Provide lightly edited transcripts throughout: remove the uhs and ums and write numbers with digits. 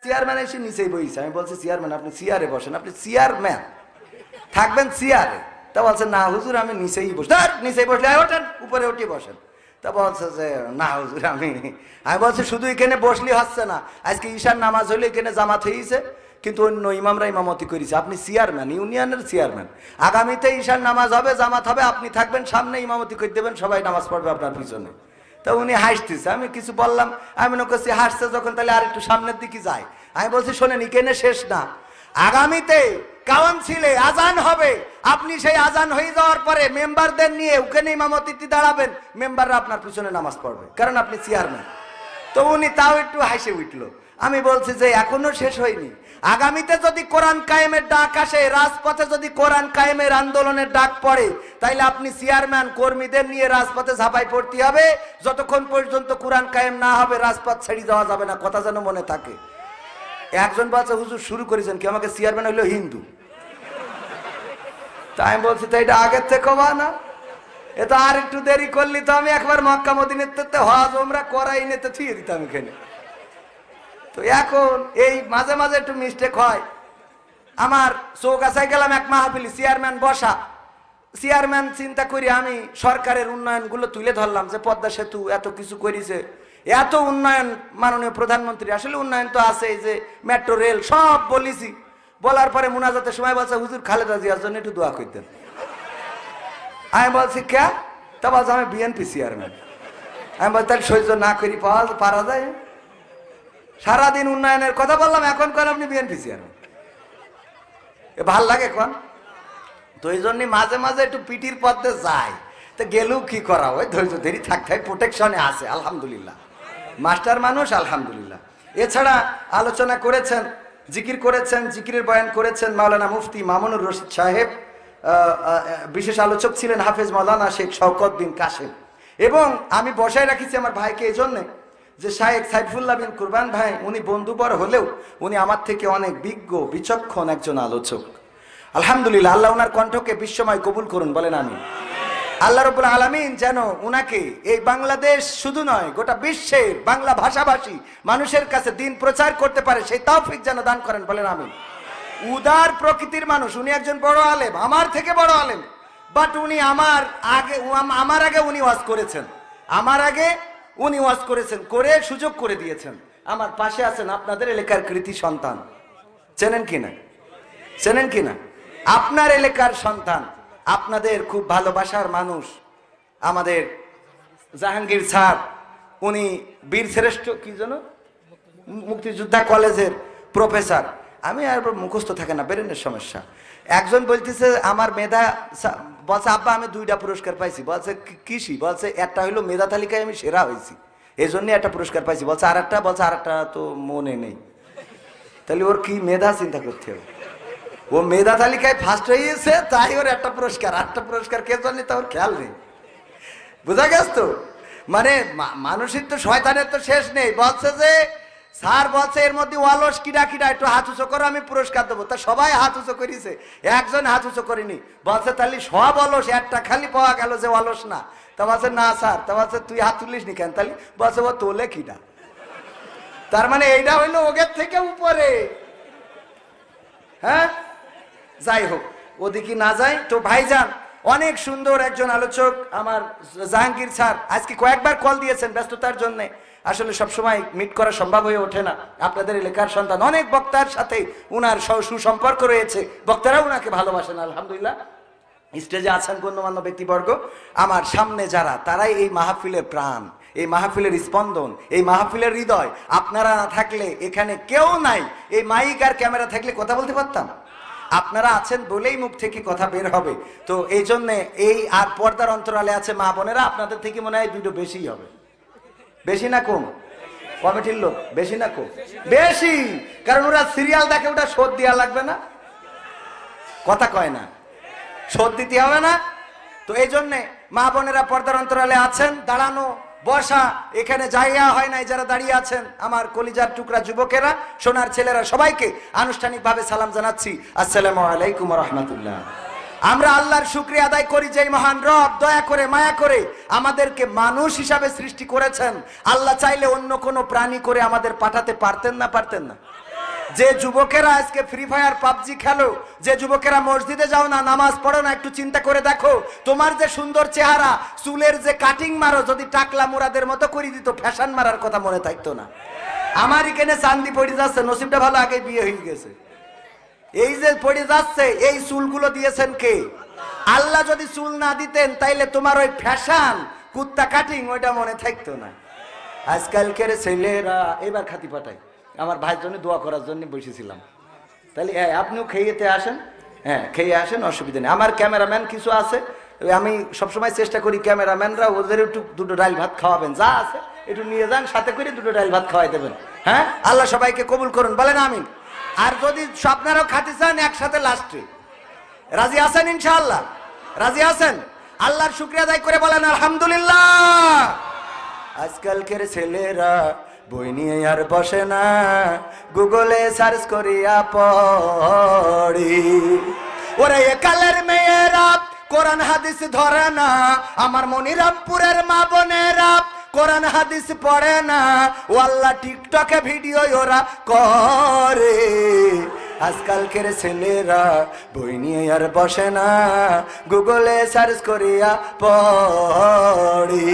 Chairman এসে নিচেই বইছে। আমি বলছি চেয়ারম্যান আপনি চেয়ারে বসেন, আপনি চেয়ারম্যান থাকবেন চেয়ারে। তা বলছে না হুজুর আমি নিচেই বসে। নিচেই বসলে ওঠেন উপরে উঠে বসেন। তা বলছে যে না হুজুর আমি বলছি শুধু এখানে বসলি হচ্ছে না, আজকে ঈশার নামাজ হলে এখানে জামাত হয়েছে কিন্তু অন্য ইমামরা ইমামতি করেছে, আপনি চেয়ারম্যান, ইউনিয়নের চেয়ারম্যান, আগামীতে ঈশার নামাজ হবে জামাত হবে, আপনি থাকবেন সামনে ইমামতি করে দেবেন, সবাই নামাজ পড়বে আপনার পিছনে। তা উনি হাসতেছে, আমি কিছু বললাম, আমি মনে করছি হাসছে যখন তাহলে আর একটু সামনের দিকে যাই। আমি বলছি শোনেন এখানে শেষ না, আগামীতে কাউন্সিলে আজান হবে, আপনি সেই আজান হয়ে যাওয়ার পরে মেম্বারদের নিয়ে ওখানে ইমামতিতে দাঁড়াবেন, মেম্বাররা আপনার পিছনে নামাজ পড়বে, কারণ আপনি চেয়ারম্যান। তো উনি তাও একটু হাসে উঠলো। আমি বলছি যে এখনো শেষ হয়নি, আগামীতে যদি কোরআন কায়েমের ডাক আসে, রাজপথে যদি কোরআন কায়েমের আন্দোলনের ডাক পড়ে, তাইলে আপনি চেয়ারম্যান কর্মীদের নিয়ে রাজপথে ঝাঁপাই পড়তে হবে, যতক্ষণ পর্যন্ত কোরআন কায়েম না হবে রাজপথ ছেড়ে যাওয়া যাবে না, কথা যেন মনে থাকে। একজন বাচ্চা হুজুর শুরু করেছেন কি আমাকে চেয়ারম্যান হইলো হিন্দু। তাই আমি বলছি তো এটা আগের থেকে বা না, এটা আর একটু দেরি করলি তো আমি একবার মক্কা মদিনাতে হজ ওমরা করাই নিতে থুয়ে দিতাম এখানে। তো এখন এই মাঝে মাঝে একটু মিস্টেক হয়। আমার চৌকাছায় গেলাম এক মাহফিলি, চেয়ারম্যান বসা, চেয়ারম্যান চিন্তা করি আমি সরকারের উন্নয়নগুলো তুলে ধরলাম যে পদ্মা সেতু এত কিছু করেছে, এত উন্নয়ন মাননীয় প্রধানমন্ত্রী, আসলে উন্নয়ন তো আছে, এই যে মেট্রো রেল সব বলেছি। বলার পরে মুনাজাতের সময় বলছে হুজুর খালেদা জিয়ার জন্য একটু দোয়া করতেন। আমি বলছি কে? তা বলছে আমি বিএনপি চেয়ারম্যান। আমি বলছি তাহলে সহ্য না করি পারা যায়? সারাদিন উন্নয়নের কথা বললাম, এখন কেন আপনি বিএনপি চেয়ারম্যান? ভাল লাগে কোন? তো এই জন্য মাঝে মাঝে একটু পিটির পথে যায়, তো গেলেও কি করা, ওই ধৈর্য ধরি থাকতে প্রোটেকশনে আছে আলহামদুলিল্লাহ, মাস্টার মানুষ আলহামদুলিল্লাহ। এছাড়া আলোচনা করেছেন, জিকির করেছেন, জিকিরের বয়ান করেছেন মাওলানা মুফতি মামুনুর রশিদ সাহেব, বিশেষ আলোচক ছিলেন হাফেজ মাওলানা শেখ শওকত বিন কাশেম। এবং আমি বসায় রাখিছি আমার ভাইকে এই জন্যে যে শায়েখ সাইফুল্লাহ বিন কুরবান ভাই উনি বন্ধুবর হলেও উনি আমার থেকে অনেক বিজ্ঞ বিচক্ষণ একজন আলোচক আলহামদুলিল্লাহ। আল্লাহ ওনার কণ্ঠকে বিশ্বময় কবুল করুন, বলেন আমিন। আল্লাহ রাব্বুল আলামিন যেন উনাকে এই বাংলাদেশ শুধু নয় গোটা বিশ্বে বাংলা ভাষাভাষী মানুষের কাছে দিন প্রচার করতে পারে সেই তৌফিক যেন দান করেন, বলেন আমিন। উদার প্রকৃতির মানুষ, উনি একজন বড় আলেম, আমার থেকে বড় আলেম, বাট উনি আমার আগে উনি ওয়াজ করেছেন, আমার আগে উনি ওয়াজ করেছেন, করে সুযোগ করে দিয়েছেন। আমার পাশে আছেন আপনাদের এলাকার কৃতি সন্তান, চেনেন কিনা? চেনেন কিনা? আপনার এলাকার সন্তান, আপনাদের খুব ভালোবাসার মানুষ আমাদের জাহাঙ্গীর স্যার, উনি বীর শ্রেষ্ঠ কি যেন মুক্তিযোদ্ধা কলেজের প্রফেসর। আমি আর মুখস্থ থাকে না, ব্রেনের সমস্যা। একজন বলতেছে আমার মেধা, বলছে আব্বা আমি 2টা পুরস্কার পাইছি, বলছে কৃষি, বলছে একটা হইলো মেধা তালিকায় আমি সেরা হয়েছি এই জন্য একটা পুরস্কার পাইছি, বলছে আরেকটা, বলছে আরেকটা তো মনে নেই। তাহলে ওর কি মেধা চিন্তা করতে হবে, ও মেধা তালিকায় ফার্স্ট হয়েছে তাই ওর একটা পুরস্কার, আটটা পুরস্কার কে জন্য তা ওর খেয়াল নেই। বুঝা গেছ তো? মানে মানুষের তো শয়তানের তো শেষ নেই। বলছে যে স্যার বলছে এর মধ্যে অলস কিডা কিডা একটু হাত উঁচু করো আমি পুরস্কার দেবো, তা সবাই হাত উঁচু করেছে, একজন হাত উঁচু করেনি। বলছে তাহলে সব অলস, একটা খালি পাওয়া গেল যে অলস না। তা বলছে না স্যার, তা বলছে তুই হাত তুলিস নি কেন? তাহলে বলছে ও তোলে কিডা, তার মানে এইটা হইলো ওগের থেকে উপরে। হ্যাঁ যাই হোক, ওদিকে না যাই তো। ভাইজান অনেক সুন্দর একজন আলোচক আমার জাহাঙ্গীর স্যার, আজকে কয়েকবার কল দিয়েছেন ব্যস্ততার জন্য, আসলে সবসময় মিট করা সম্ভব হয়ে ওঠে না। আপনাদের এলাকার সন্তান, অনেক বক্তার সাথে উনার সুসম্পর্ক রয়েছে, বক্তারাও উনাকে ভালোবাসেন আলহামদুলিল্লাহ। স্টেজে আছেন গণ্যমান্য ব্যক্তিবর্গ, আমার সামনে যারা, তারাই এই মাহফিলের প্রাণ, এই মাহফিলের স্পন্দন, এই মাহফিলের হৃদয়। আপনারা না থাকলে এখানে কেউ নাই, এই মাইক আর ক্যামেরা থাকলে কথা বলতে পারতাম? আপনারা আছেন বলেই মুখ থেকে কথা বের হবে। তো এই জন্যে এই আর পর্দার অন্তরালে আছে মা বোনেরা, আপনাদের থেকে মনে হয় দুটো বেশিই হবে। বেশি না কম? কমিটির লোক বেশি না কম? বেশি, কারণ ওরা সিরিয়াল দেখে, ওটা শোধ দেওয়া লাগবে না, কথা কয় না, শোধ দিতে হবে না। তো এই জন্যে মা বোনেরা পর্দার অন্তরালে আছেন, দাঁড়ানো বসা এখানে জায়গা হয় নাই, যারা দাঁড়িয়ে আছেন আমার কলিজার টুকরা যুবকেরা, সোনার ছেলেরা, সবাইকে আনুষ্ঠানিকভাবে সালাম জানাচ্ছি, আসসালামু আলাইকুম ওয়া রাহমাতুল্লাহ। আমরা আল্লাহর শুকরিয়া আদায় করি যে মহান রব দয়া করে মায়া করে আমাদেরকে মানুষ হিসাবে সৃষ্টি করেছেন। আল্লাহ চাইলে অন্য কোনো প্রাণী করে আমাদের পাঠাতে পারতেন না? পারতেন না? যে যুবকেরা আজকে ফ্রি ফায়ার পাবজি খেলো, যে যুবকেরা মসজিদে যাও না, নামাজ পড়ো না, একটু চিন্তা করে দেখো তোমার যে সুন্দর চেহারা, চুলের যে কাটিং মারো, যদি টাকলা মুরাদের মতো করে দিত ফ্যাশন মারার কথা মনে থাকতো না। আমার এখানে চান্দি পড়ে যাচ্ছে, নসিবটা ভালো, আগে বিয়ে হয়ে গেছে। এই যে পড়ে যাচ্ছে এই চুলগুলো দিয়েছেন কে? আল্লাহ যদি চুল না দিতেন তাইলে তোমার ওই ফ্যাশন কুত্তা কাটিং ওইটা মনে থাকতো না। আজকালকের ছেলেরা এবার খাতি পাঠায়। আমার ভাইয়ের জন্য দোয়া করার জন্য বসেছিলাম, তাহলে আপনিও খেয়েতে আসেন, হ্যাঁ খেয়ে আসেন, অসুবিধা নেই। আমার ক্যামেরাম্যান কিছু আছে, আমি সবসময় চেষ্টা করি ক্যামেরাম্যানরা ওদের একটু দুটো ডাল ভাত খাওয়াবেন, যা আছে একটু নিয়ে যান, সাথে করে দুটো ডাল ভাত খাওয়াই দেবেন। হ্যাঁ, আল্লাহ সবাইকে কবুল করুন, বলেন আমিন। আর যদি আপনারাও খাতে চান একসাথে লাস্টে, রাজি আছেন? ইনশাআল্লাহ রাজি আছেন? আল্লাহর শুকরিয়া আদায় করে বলেন আলহামদুলিল্লাহ। আজকালকের ছেলেরা বই নিয়ে আর বসে না, গুগলে সার্চ করিয়া পড়ি। ওরে একালের মেয়েরা কোরআন হাদিস ধরে না, আমার মনিরামপুরের মা বোনেরা কোরআন হাদিস পড়ে না, ও আল্লাহ টিকটকে ভিডিও ওরা করে। আজকালকের ছেলেরা বই নিয়ে আর বসে না, গুগলে সার্চ করিয়া পড়ি।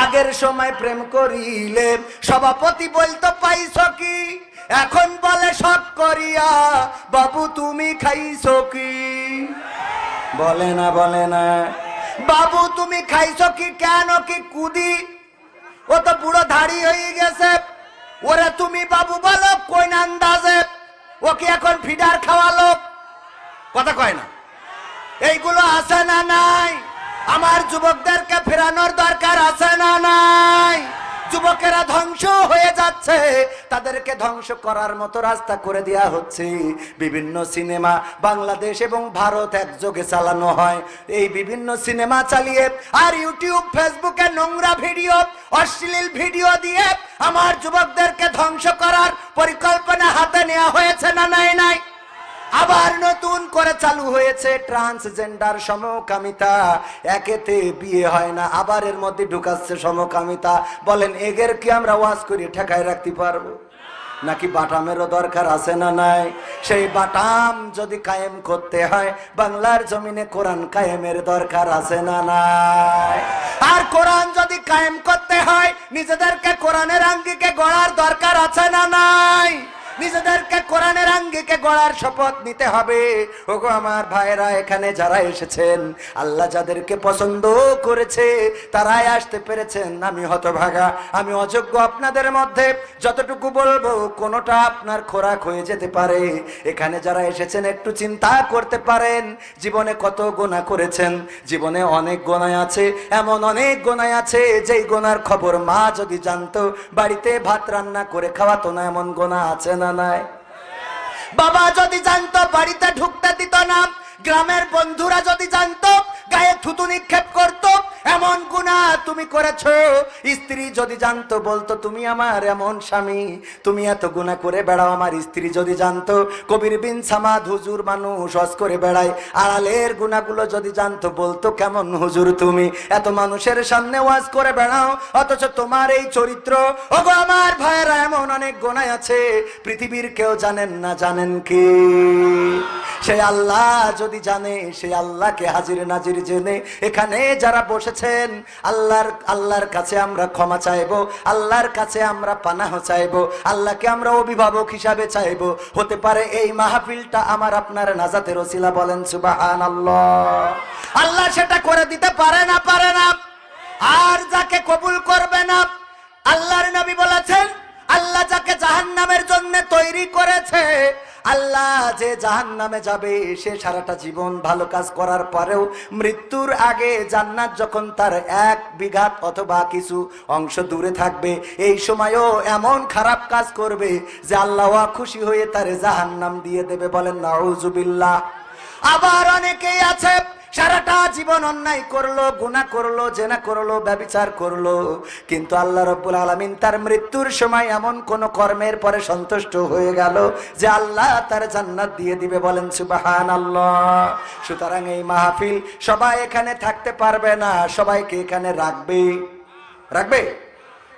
আগের সময় প্রেম করিলে সভাপতি বলতো পাইছো কি, এখন বলে শখ করিয়া বাবু তুমি খাইছো কি? বলে না, বলে না, বাবু তুমি খাইছো কি? কেন কি কুদি? ও তো বুড়ো ধাড়ি হয়ে গেছে, ওরে তুমি বাবু বলো কোন আন্দাজে? ও কি এখন ফিডার খাওয়ালো? কথা কয় না। এইগুলো আছে না নাই? আমার যুবকদেরকে ফেরানোর দরকার আছে না নাই? যুবকেরা ধ্বংস হয়ে যাচ্ছে, তাদেরকে ধ্বংস করার মতো রাস্তা করে দেয়া হচ্ছে। বিভিন্ন সিনেমা বাংলাদেশ এবং ভারত একযোগে চালানো হয়। এই বিভিন্ন সিনেমা চালিয়ে আর ইউটিউব ফেসবুকে নোংরা ভিডিও, অশ্লীল ভিডিও দিয়ে আমার যুবকদেরকে ধ্বংস করার পরিকল্পনা হাতে নেওয়া হয়েছে না নাই? নাই। আবার নতুন করে চালু হয়েছে ট্রান্সজেন্ডার, সমকামিতা। একেতে বিয়ে হয় না, আবার এর মধ্যে ঢুকাচ্ছে সমকামিতা। বলেন এগের কি আমরা ওয়াজ করে ঠেকায় রাখতে পারবো? নাকি বাটামেরও দরকার আছে না নাই? সেই বাটাম যদি কায়েম করতে হয়, বাংলার জমিনে কোরআন কায়েমের দরকার আছে না নাই? আর কোরআন যদি কায়েম করতে হয়, নিজেদেরকে কোরআনের আঙ্গিকে গড়ার দরকার আছে না নাই? নিজেদেরকে কোরআনের আঙ্গিকে গড়ার শপথ নিতে হবে। ওগো আমার ভাইরা, এখানে যারা এসেছেন, আল্লাহ যাদেরকে পছন্দ করেছে তারাই আসতে পেরেছেন। আমি হতভাগা, আমি অযোগ্য। আপনাদের মধ্যে যতটুকু বলবো কোনোটা আপনার খোরাক হয়ে যেতে পারে। এখানে যারা এসেছেন একটু চিন্তা করতে পারেন, জীবনে কত গুনাহ করেছেন। জীবনে অনেক গুনাহ আছে, এমন অনেক গুনাহ আছে যেই গুনার খবর মা যদি জানতো বাড়িতে ভাত রান্না করে খাওয়াতো না। এমন গুনাহ আছে না নাই? বাবা যদি জানতো বাড়িতে ঢুকতে দিত না। গ্রামের বন্ধুরা যদি জানতো গায়ে থুতু নিক্ষেপ করতো। এমন গুনাহ তুমি করেছো। স্ত্রী যদি জানতো বলতো তুমি আমার এমন স্বামী, তুমি এত গুনাহ করে বেড়াও। আমার স্ত্রী যদি জানতো, কবির বিন সামাদ হুজুর মানুষ হজ করে বেড়ায়, আড়ালের গুনাহগুলো যদি জানতো বলতো কেমন হুজুর তুমি এত মানুষের সামনে ওয়াজ করে বেড়াও, অথচ তোমার এই চরিত্র। ওগো আমার ভাইয়েরা, এমন অনেক গুনাহ আছে পৃথিবীর কেউ জানেন না। জানেন কি? সেই আল্লাহ যদি জানে, সেই আল্লাহকে হাজির নাজির জেনে এখানে যারা বসেছেন, আল্লাহর কাছে আমরা ক্ষমা চাইবো, আল্লাহর কাছে আমরা পানাহ চাইবো, আল্লাহকে আমরা অভিভাবক হিসাবে চাইবো। হতে পারে এই মাহফিলটা আমার আপনার নাজাতের ওসিলা। বলেন সুবহানাল্লাহ। আল্লাহ সেটা করে দিতে পারে না? পারে না। আর যাকে কবুল করবে না, আল্লাহর নবী বলেছেন, আল্লাহ যাকে জাহান্নামের জন্য তৈরি করেছে, আল্লাহ যে জাহান্নামে যাবে সে সারাটা জীবন ভালো কাজ করার পরেও মৃত্যুর আগে জান্নাত যখন তার 1 বিঘাত অথবা কিছু অংশ দূরে থাকবে, এই সময়ও এমন খারাপ কাজ করবে যে আল্লাহ খুশি হয়ে তারে জাহান্নাম দিয়ে দেবে। বলেন নাউজুবিল্লাহ। আবার অনেকেই আছে সারাটা জীবন অন্যায় করলো, গুনাহ করলো, জেনা করলো, ব্যভিচার করলো, কিন্তু আল্লাহ রাব্বুল আলামিন তার মৃত্যুর সময় এমন কোন কর্মের পরে সন্তুষ্ট হয়ে গেল যে আল্লাহ তার জান্নাত দিয়ে দিবে। বলেন সুবহানাল্লাহ। সুতরাং এই মাহফিল সবাই এখানে থাকতে পারবে না, সবাইকে এখানে রাখবে। রাখবে?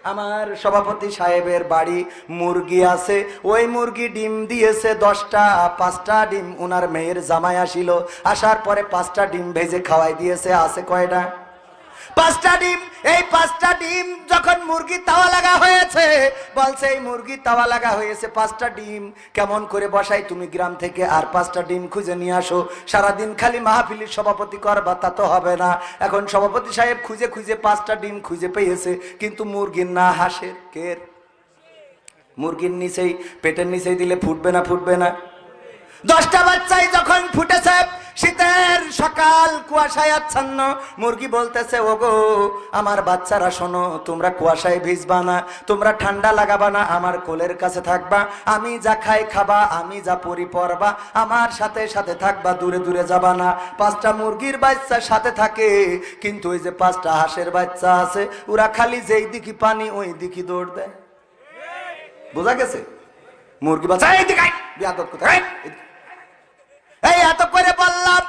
আমার সভাপতি সাহেবের বাড়ি মুরগি আছে, ওই মুরগি ডিম দিয়েছে 10টা। 5টা ডিম ওনার মেয়ের জামাই আসিল, আসার পরে 5টা ডিম ভেজে খাওয়াই দিয়েছে। আছে কয়টা? 5টা ডিম। এই 5টা ডিম যখন মুরগি তাওয়া লাগা হয়েছে, বলছে এই মুরগি তাওয়া লাগা হয়েছে, 5টা ডিম কেমন করে বসাই, তুমি গ্রাম থেকে আর 5টা ডিম খুঁজে নিয়ে আসো। সারাদিন খালি মাহফিলের সভাপতি করবা, তা তো হবে না। এখন সভাপতি সাহেব খুঁজে খুঁজে 5টা ডিম খুঁজে পেয়েছে, কিন্তু মুরগির না হাঁসের। কের? মুরগির নিচেই, পেটের নিচেই দিলে ফুটবে না? ফুটবে না? 10টা বাচ্চাই যখন ফুটেছে, শীতের সকাল, কুয়াশায় আচ্ছন্ন, মুরগি বলতেছে ওগো আমার বাচ্চারা শোনো, তোমরা কুয়াশায় ভিজবা না, তোমরা ঠান্ডা লাগাবা না, আমার কোলের কাছে থাকবা, আমি যা খাই খাবা, আমি যা পরি পরবা, আমার সাথে সাথে থাকবা, দূরে দূরে যাবা না। 5টা মুরগির বাচ্চা সাথে থাকে, কিন্তু ওই যে 5টা হাঁসের বাচ্চা আছে, ওরা খালি যেই দিকে পানি ওই দিকে দৌড় দেয়। বোঝা গেছে? মুরগি বাচ্চা এই দিকে বিয়াদব কোথায়, এই এত করে বললাম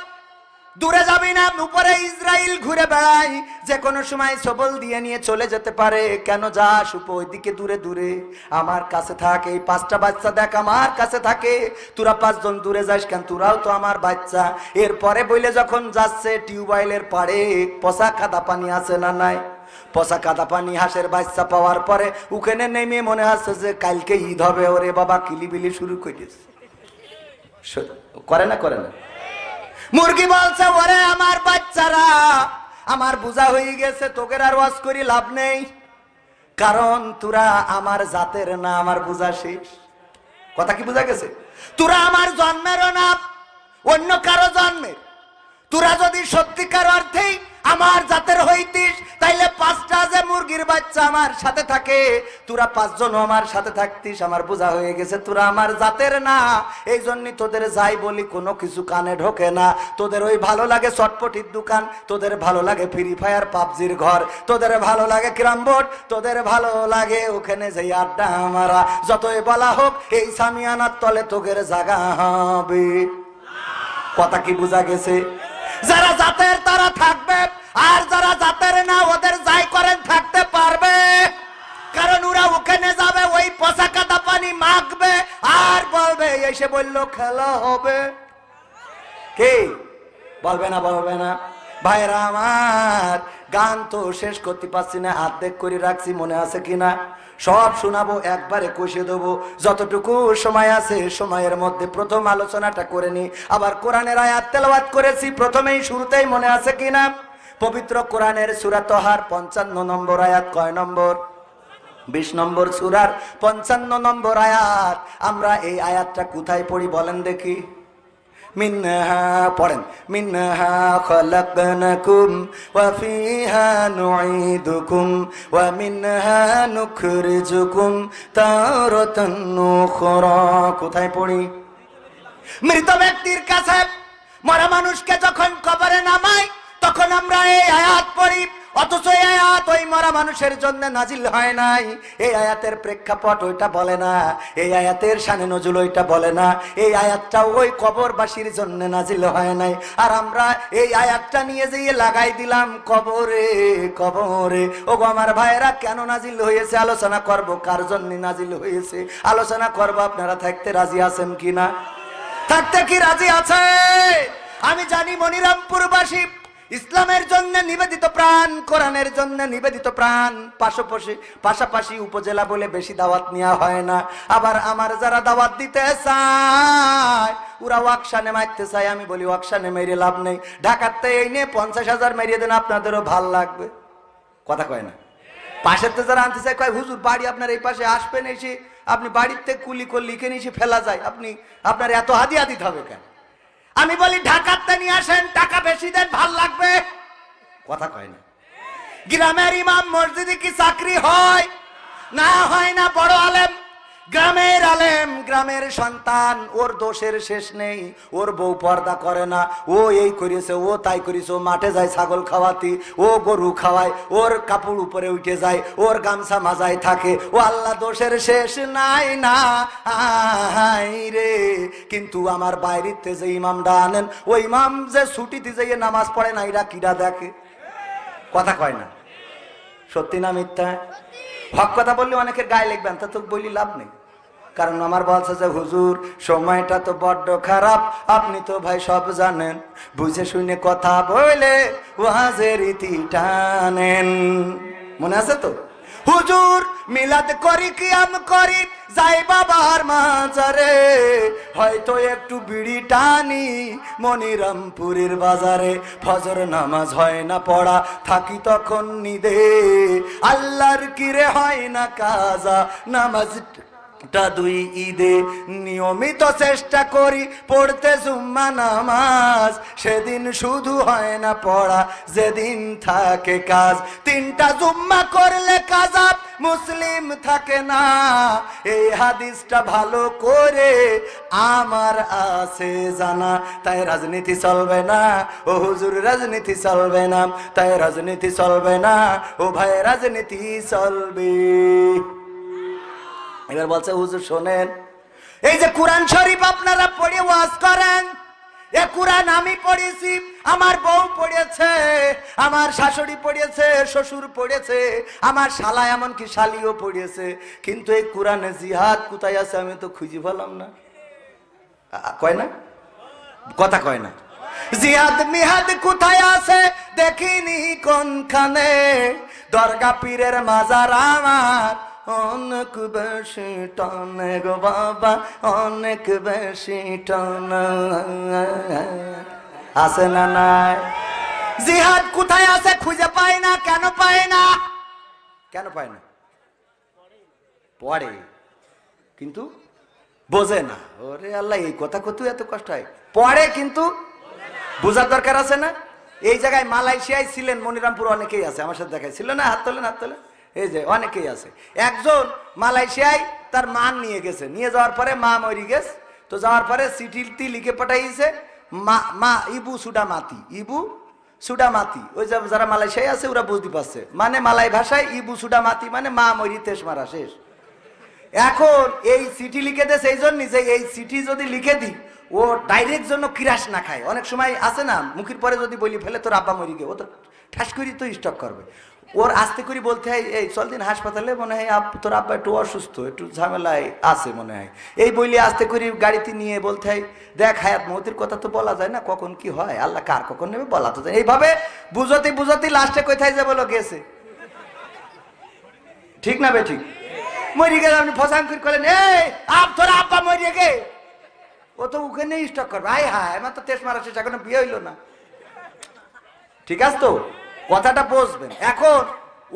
দূরে যাবি না, উপরে ইসরাইল ঘুরে বেড়াই, যে কোনো সময় সবল দিয়ে নিয়ে চলে যেতে পারে। কেন যাস ওইদিকে দূরে দূরে, আমার কাছে থাক। এই 5টা বাচ্চা দেখ আমার কাছে থাকে, তোরা 5 জন দূরে যাস কেন, তোরাও তো আমার বাচ্চা। এরপরে বইলে যখন যাচ্ছে টিউবওয়েলের পাড়ে, পচা কাদা পানি আছে না নাই? পচা কাদা পানি হাঁসের বাচ্চা পাওয়ার পরে ওখানে নেমে মনে হচ্ছে যে কালকে ঈদ হবে, ওরে বাবা কিলিবিলি শুরু করেছে। করে না? করে না? মুরগি বলছে ওরে আমার বাচ্চারা, আমার বোঝা হয়ে গেছে, তোকে আর ওয়াজ করি লাভ নেই, কারণ তোরা আমার জাতের না, আমার বোঝা শেষ। কথা কি বোঝা গেছে? তোরা আমার জন্মেরও না, অন্য কারো জন্মের। তোরা যদি সত্যিকার অর্থেই আমার জাতের হইতিস, তাইলে 5টা যে মুরগির বাচ্চা আমার সাথে থাকে, তোরা 5 জন আমার সাথে থাকতিস। আমার বোঝা হয়ে গেছে তোরা আমার জাতের না, এই জন্য তোদের যাই বলি কোনো কিছু কানে ঢোকে না। তোদের ওই ভালো লাগে চটপটির দোকান, তোদের ভালো লাগে ফ্রি ফায়ার পাবজির ঘর, তোদের ভালো লাগে ক্যারাম বোর্ড, তোদের ভালো লাগে ওখানে যে আড্ডা মারা। যতই বলা হোক এই সামিয়ানার তলে তোদের জায়গা হবে। কথা কি বোঝা গেছে? যারা জাতের তারা থাকবে, আর যারা জাতের না ওদের যাই করেন থাকতে পারবে, কারণ ওরা ওখানে যাবে, ওই পচা কাদা পানি মাখবে, আর বলবে এসে বললো খেলা হবে। কি বলবে না? বলবে না? ভাইরা আমার, গান তো শেষ করতে পারছি না, অর্ধেক করে রাখছি, মনে আছে কিনা? সব শোনাবো, একবারে কষে দেবো, যতটুকু সময় আছে সময়ের মধ্যে প্রথম আলোচনাটা করে নি। আবার কোরআনের আয়াত তেলাওয়াত করেছি প্রথমেই, শুরুতেই মনে আছে কিনা? পবিত্র কোরআনের সূরা তহার 55 নম্বর আয়াত। কয় নম্বর? 20 নম্বর সূরার 55 নম্বর আয়াত। আমরা এই আয়াতটা কোথায় পড়ি বলেন দেখি? মিনহা পড়েন, মিনহা খলাকনাকুম ওয়া ফিহা নুঈদুকুম ওয়া মিনহা নুখরিজুকুম তারাতান উখরা। কোথায় পড়ি? মৃত ব্যক্তির কাছে, মরা মানুষকে যখন কবরে নামাই তখন আমরা এই আয়াত পড়ি, অথচ এই আয়াত ওই মরা মানুষের জন্য নাজিল হয় নাই। এই আয়াতের প্রেক্ষাপট ওইটা বলে না, এই আয়াতের শানে নজুল ওইটা বলে না, এই আয়াতটা ওই কবরবাসীর জন্য নাজিল হয় নাই। আর আমরা এই আয়াতটা নিয়ে যেয়ে লাগাই দিলাম কবরে কবরে। ওগো আমার ভাইয়েরা, কেন নাজিল হয়েছে আলোচনা করব, কার জন্য নাজিল হয়েছে আলোচনা করব। আপনারা থাকতে রাজি আছেন কিনা? থাকতে কি রাজি আছে? আমি জানি মনিরামপুরবাসী ইসলামের জন্য নিবেদিত প্রাণ, কোরআনের জন্য নিবেদিত প্রাণ। পাশাপাশি উপজেলা বলে বেশি দাওয়াত নেওয়া হয় না। আবার আমার যারা দাওয়াত দিতে চায় ওরা ওয়াকশানে মারতে চায়। আমি বলি ওয়াকশানে মেরে লাভ নেই, ঢাকাতে এই নিয়ে 50,000 মেরিয়ে দেন, আপনাদেরও ভাল লাগবে। কথা কয় না? পাশের তো যারা আনতে চায় কয় হুজুর বাড়ি আপনার এই পাশে, আসবেন, এসে আপনি বাড়িতে কুলি করলে লিখে এসে ফেলা যায়, আপনার এত হাদিয়া দিতে হবে কেন? আমি বলি ঢাকাতে নিয়ে আসেন, টাকা বেশি দেন, ভাল লাগবে। কথা কয় না? গ্রামের ইমাম মসজিদে কি চাকরি হয়? না, হয় না। বড় আলেম, গ্রামের আলেম, গ্রামের সন্তান, ওর দোষের শেষ নেই। ওর বউ পর্দা করে না, ও এই করেছে, ও তাই করেছে, ও মাঠে যায় ছাগল খাওয়াতি, ও গরু খাওয়ায়, ওর কাপড় উপরে উঠে যায়, ওর গামছা মাজায় থাকে, ও আল্লাহ দোষের শেষ নাই না রে। কিন্তু আমার বাইরেতে যে ইমামটা আনেন, ওই ইমাম যে ছুটিতে যাইয়ে নামাজ পড়ে না, এরা কিরা দেখে? কথা কয় না? সত্যি না মিথ্যা? হক কথা বললে অনেকের গায়ে লিখবেন, তা তো বলি লাভ নেই। কারণ আমার বলছে যে হুজুর সময়টা তো বড্ড খারাপ, আপনি তো ভাই সব জানেন, বুঝে শুনে কথা বলে ওয়াজের রীতি টানেন। মনে আছে তো? হুজুর মিলাদ করি কিয়াম করি যাই বাবার মাজারে, হয়তো একটু বিড়ি টানি মনিরামপুরের বাজারে, ফজর নামাজ হয় না পড়া থাকি তখন নিদে, আল্লাহর কিরে হয় না কাজা নামাজ দুই ঈদে, নিয়মিত চেষ্টা করি পড়তে জুম্মা নামাজ, সেদিন শুধু হয় না পড়া যেদিন থাকে কাজ, 3টা জুম্মা করলে কাজা মুসলিম থাকে না, এই হাদিসটা ভালো করে আমার আছে জানা, তাই রাজনীতি চলবে না ও হুজুর, রাজনীতি চলবে না, তাই রাজনীতি চলবে না ও ভাই, রাজনীতি চলবে। এবার বলছে হুজুর শোনেন, এই যে কোরআন শরীফ আপনারা পড়ে ওয়াজ করেন, এ কোরআন আমি পড়েছি, আমার বউ পড়েছে, আমার শাশুড়ি পড়েছে, শ্বশুর পড়েছে, আমার শালা এমনকি শালিও পড়েছে, কিন্তু এই কোরআনে জিহাদ কোথায় আছে আমি তো খুঁজে পেলাম না। কয় না? কথা কয় না? জিহাদ মিহাদ কোথায় আছে দেখিনি কোনখানে, দরগা পীরের মাজার আমার অনেক বেশি টানে গো বাবা, অনেক বেশি টানে, আছে না নাই? জিহাদ কোথায় আছে খুঁজে পাই না, কেন পাই না? কেন পাই না? পড়ে কিন্তু বোঝে না। ওরে আল্লাহ, এই কথা কত এত কষ্ট হয়? পড়ে কিন্তু বোঝার দরকার আছে না? এই জায়গায় মালয়েশিয়ায় ছিলেন মনিরামপুর অনেকেই আছে, আমার সাথে দেখাই ছিল না, হাত তোলেন হাত তোলেন, এই যে অনেকেই আছে। একজন মালয়েশিয়ায় তার মান নিয়ে গেছে, নিয়ে যাওয়ার পরে মা মরি গেছে, তো যাওয়ার পরে চিঠি লিখে পাঠাইছে মা ইবু সুডা মাতি, ইবু সুডা মাতি, ওই যে যারা মালয়েশিয়ায় আছে ওরা বুঝতে পারছে, মানে মালাই ভাষায় ইবু সুডা মাতি মানে মা মরি তেস মারা শেষ। এখন এই চিঠি লিখে দেয় সেই জন্য যে এই চিঠি যদি লিখে দিই ও ডাইরেক্ট জন্য কিরাস না খায়, অনেক সময় আছে না মুখের পরে যদি বলি ফেলে তোর আব্বা মরি গে, ও তো ঠাস করি তো স্টক করবে, ওর আস্তে করে বলতে হয় এই চল দিন হাসপাতালে, মনে হয় তোর আব্বা একটু অসুস্থ, একটু ঝামেলায় আছে মনে হয়, এই বইলে আস্তে করে গাড়িতে নিয়ে বলতে হয় দেখ হায়াত মৌতের কথা তো বলা যায় না, কখন কি হয় আল্লাহ কার কখন নেবে বলা তো যায়, এইভাবে বুঝতে বুঝতে লাস্টে কোথায় যে বলো গেছে। ঠিক না বে ঠিক? মরি গেলে আপনি ফসাং করে করলেন এই তোর আব্বা মরিয়ে গে, ও তো ওখানে স্টক করবে, হাই হাই আমার তো তেস মারা শেষ, এখনো বিয়ে হইলো না। ঠিক আছে তো, কথাটা বুঝবেন। এখন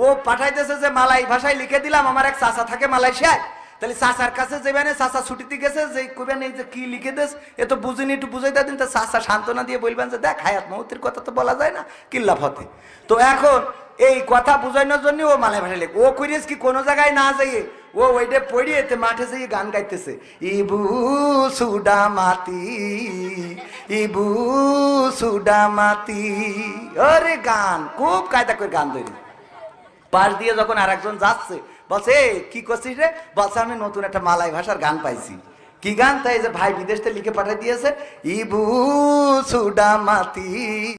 ও পাঠাইতেছে যে মালাই ভাষায় লিখে দিলাম, আমার এক চাচা থাকে মালয়েশিয়ায়, তাহলে চাচার কাছে যাবেন, চাচা ছুটিতে গেছে, যে কইবেন এই যে কি লিখে দেস এ তো বুঝিনি, একটু বুঝাই দিন, তা চাচা সান্ত্বনা দিয়ে বলবেন যে দেখ হায়াত মৌতের কথা তো বলা যায় না, কিল্লা ফতে। তো এখন এই কথা বুঝানোর জন্য ও মালাই ভাষায় লেখ, ও করিস কি কোনো জায়গায় না যাইয়ে ও ওইটা পড়িয়ে মাঠে যেয়ে গান গাইতেছে, ইবু সুডা মাতি, ইবু সুডা মাতি, আরে গান খুব কায়দা করে গান তৈরি। পাশ দিয়ে যখন আর একজন যাচ্ছে বলছে কি করছিস রে, বলছে আমি নতুন একটা মালাই ভাষার গান পাইছি। কি গান? তাই যে ভাই বিদেশ থেকে লিখে পাঠিয়ে দিয়েছে, ইবু সুডা মাতি।